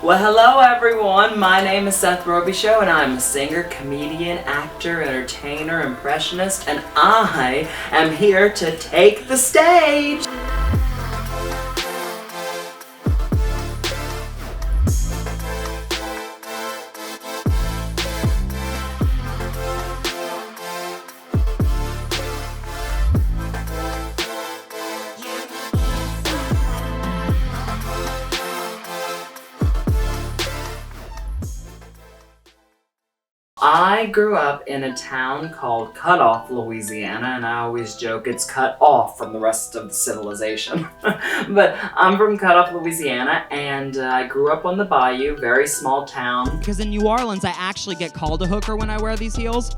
Well, hello everyone. My name is Seth Robichaux, and I'm a singer, comedian, actor, entertainer, impressionist, and I am here to take the stage. I grew up in a town called Cut Off, Louisiana, and I always joke it's cut off from the rest of the civilization. But I'm from Cut Off, Louisiana, and I grew up on the Bayou, very small town. Because in New Orleans, I actually get called a hooker when I wear these heels.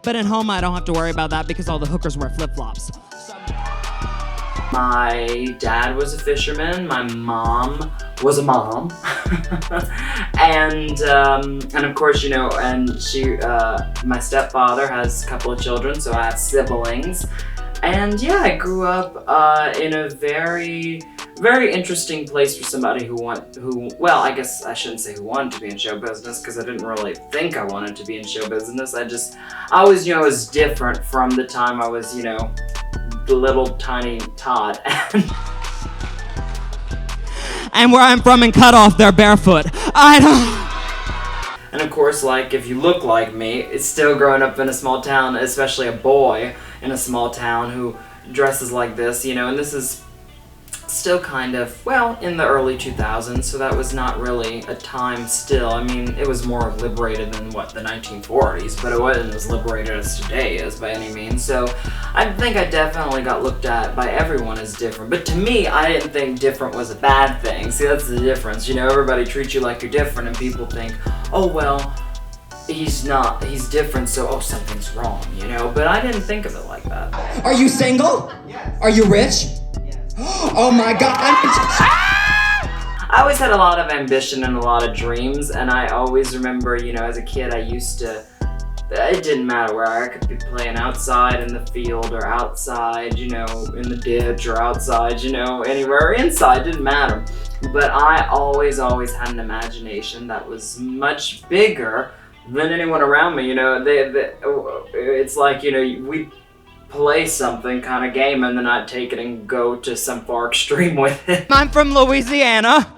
But at home, I don't have to worry about that because all the hookers wear flip-flops. My dad was a fisherman, my mom was a mom, and of course, you know, and she, my stepfather has a couple of children, so I have siblings, and yeah, I grew up in a very, very interesting place for somebody well, I guess I shouldn't say who wanted to be in show business, because I didn't really think I wanted to be in show business. I always knew I was different from the time I was, you know, little tiny tot. And where I'm from in Cut Off, they're barefoot. And of course, like, if you look like me, it's still growing up in a small town, especially a boy in a small town who dresses like this, you know, and this is still kind of, well, in the early 2000s, so that was not really a time still. I mean, it was more liberated than, what, the 1940s, but it wasn't as liberated as today is by any means, so I think I definitely got looked at by everyone as different, but to me, I didn't think different was a bad thing. See, that's the difference, you know, everybody treats you like you're different, and people think, oh, well, he's different, so, oh, something's wrong, you know, but I didn't think of it like that. Are you single? Yes. Are you rich? Oh my God! I always had a lot of ambition and a lot of dreams, and I always remember, you know, as a kid, it didn't matter where I could be playing outside in the field or outside, you know, in the ditch or outside, you know, anywhere, inside, didn't matter. But I always had an imagination that was much bigger than anyone around me, you know. It's like, you know, we play something kind of game and then I'd take it and go to some far extreme with it. I'm from Louisiana.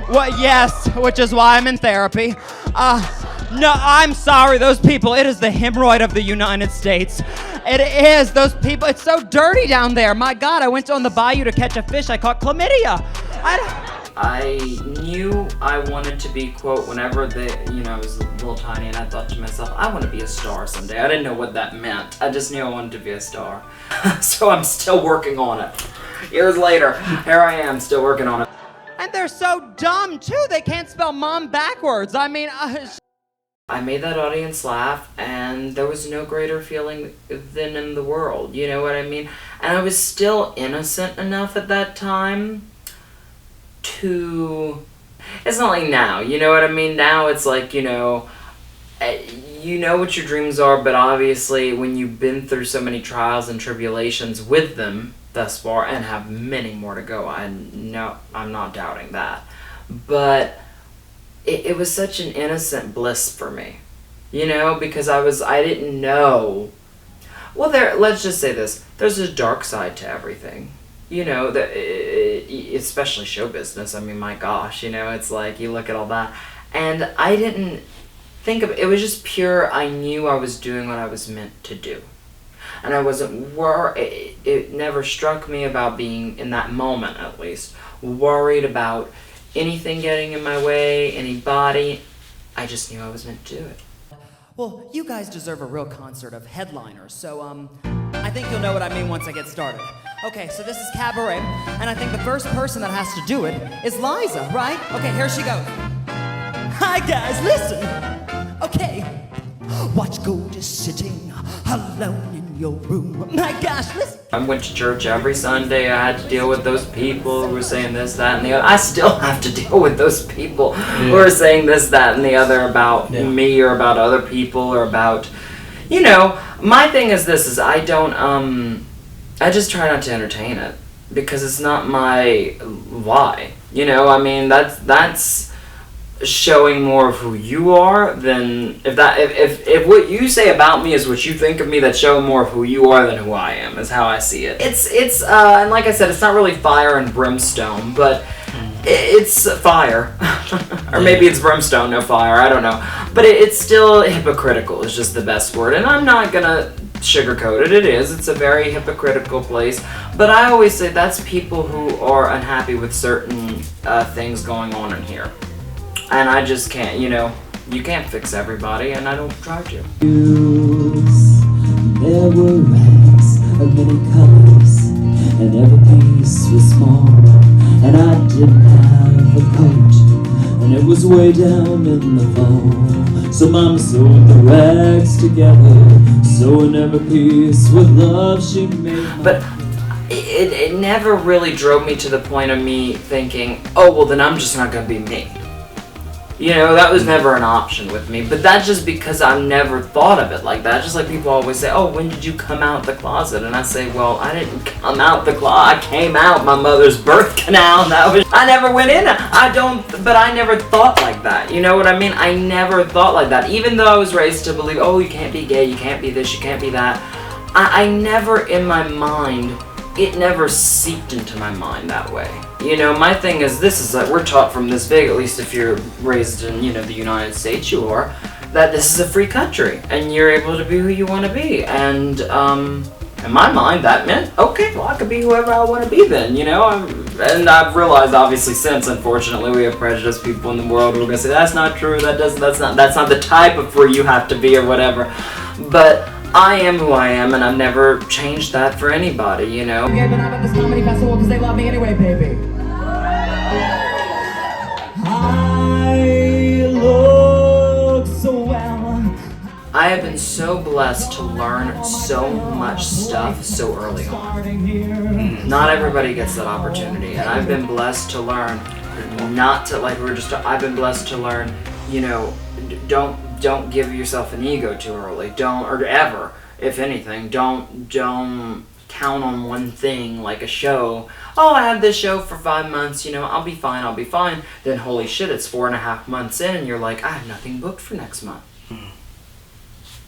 Well, yes, which is why I'm in therapy. No, I'm sorry, those people, it is the hemorrhoid of the United States. It is, those people, it's so dirty down there. My God, I went on the bayou to catch a fish, I caught chlamydia. I knew I wanted to be, quote, whenever I was a little tiny, and I thought to myself, I want to be a star someday. I didn't know what that meant. I just knew I wanted to be a star. So I'm still working on it. Years later, here I am, still working on it. And they're so dumb, too. They can't spell mom backwards. I mean, I made that audience laugh, and there was no greater feeling than in the world. You know what I mean? And I was still innocent enough at that time it's not like now, you know what I mean? Now it's like, you know what your dreams are, but obviously when you've been through so many trials and tribulations with them thus far, and have many more to go, I'm not doubting that, but it was such an innocent bliss for me, you know, because I didn't know, well, let's just say this, there's a dark side to everything. You know, especially show business, I mean, my gosh, you know, it's like, you look at all that, and I didn't think of it, it was just pure, I knew I was doing what I was meant to do, and I wasn't it never struck me about being, in that moment at least, worried about anything getting in my way, anybody. I just knew I was meant to do it. Well, you guys deserve a real concert of headliners, so, I think you'll know what I mean once I get started. Okay, so this is cabaret, and I think the first person that has to do it is Liza, right? Okay, here she goes. Hi guys, listen. Okay, watch go just sitting alone in your room. My gosh, listen. I went to church every Sunday. I had to deal with those people who were saying this, that, and the other. I still have to deal with those people who are saying this, that, and the other about me or about other people or about, you know, my thing is this, is I just try not to entertain it because it's not my why. You know, I mean, that's showing more of who you are, then if what you say about me is what you think of me, that's showing more of who you are than who I am, is how I see it. It's and like I said, it's not really fire and brimstone, but it's fire. Or maybe it's brimstone, no fire, I don't know. But it's still hypocritical is just the best word, and I'm not gonna sugarcoat it. It's a very hypocritical place, but I always say that's people who are unhappy with certain things going on in here. And I just can't, you can't fix everybody, and I don't try to. There were rags of many colors, and every piece was small, and I didn't have a coat, and it was way down in the fall. So Mama sewed the rags together, sewing every piece with love she made. But it never really drove me to the point of me thinking, oh, well, then I'm just not going to be me. That was never an option with me, but that's just because I've never thought of it like that. Just like people always say, oh, when did you come out the closet? And I say, well, I didn't come out the closet. I came out my mother's birth canal. I never went in. But I never thought like that. You know what I mean? I never thought like that. Even though I was raised to believe, oh, you can't be gay, you can't be this, you can't be that. I never in my mind, it never seeped into my mind that way. My thing is, we're taught from this big, at least if you're raised in, the United States, you are, that this is a free country, and you're able to be who you want to be, and, in my mind, that meant, okay, well, I could be whoever I want to be then, and I've realized, obviously, since, unfortunately, we have prejudiced people in the world who are going to say, that's not true, that's not the type of free you have to be, or whatever, but I am who I am, and I've never changed that for anybody, Okay, but I'm at this comedy festival because they love me anyway, baby. I look so well. I have been so blessed to learn so much stuff so early on. Not everybody gets that opportunity, and I've been blessed to learn I've been blessed to learn, don't give yourself an ego too early. Or ever, if anything, don't count on one thing like a show. Oh, I have this show for 5 months, I'll be fine. Then holy shit, it's 4.5 months in and you're like, I have nothing booked for next month.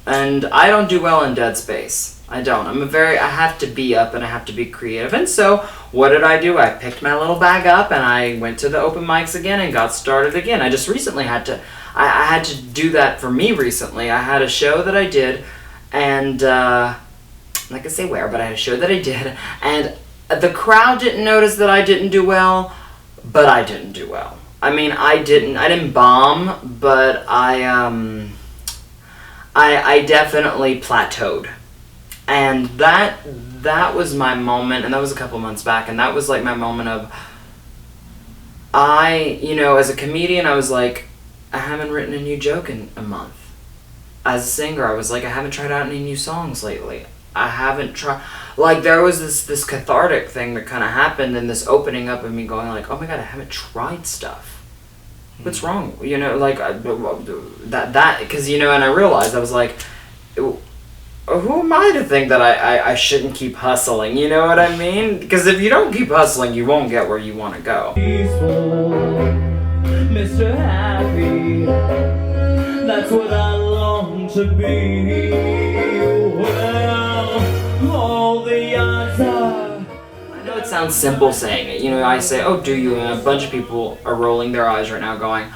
And I don't do well in dead space. I don't. I have to be up and I have to be creative. And so, what did I do? I picked my little bag up and I went to the open mics again and got started again. I just recently had to do that for me recently. I had a show that I did, and I'm not gonna say where, but I had a show that I did, and the crowd didn't notice that I didn't do well, but I didn't do well. I didn't bomb, but I definitely plateaued. And that was my moment, and that was a couple months back, and that was like my moment of, as a comedian, I was like, I haven't written a new joke in a month. As a singer, I was like, I haven't tried out any new songs lately. I haven't tried, there was this cathartic thing that kind of happened, and this opening up of me going like, oh my god, I haven't tried stuff. What's wrong? Because, and I realized, I was like, who am I to think that I shouldn't keep hustling, you know what I mean? Because if you don't keep hustling, you won't get where you want to go. Peaceful, Mr. Happy, that's what I long to be. Well, all the odds are... I know it sounds simple saying it, I say, oh, do you? And a bunch of people are rolling their eyes right now going,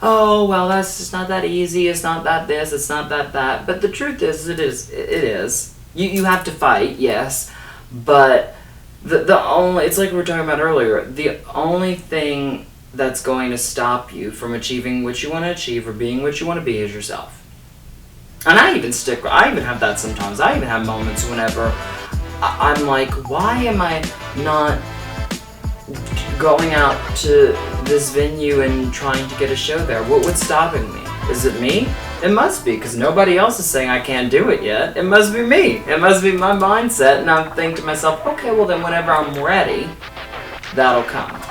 oh, well, that's just not that easy, it's not that this, it's not that. But the truth is, it is. You have to fight, yes, but it's like we were talking about earlier, the only thing that's going to stop you from achieving what you want to achieve or being what you want to be is yourself. And I even have that sometimes. I even have moments whenever I'm like, why am I not going out to this venue and trying to get a show there? What's stopping me? Is it me? It must be, because nobody else is saying I can't do it yet. It must be me. It must be my mindset, and I'm thinking to myself, okay, well then whenever I'm ready, that'll come.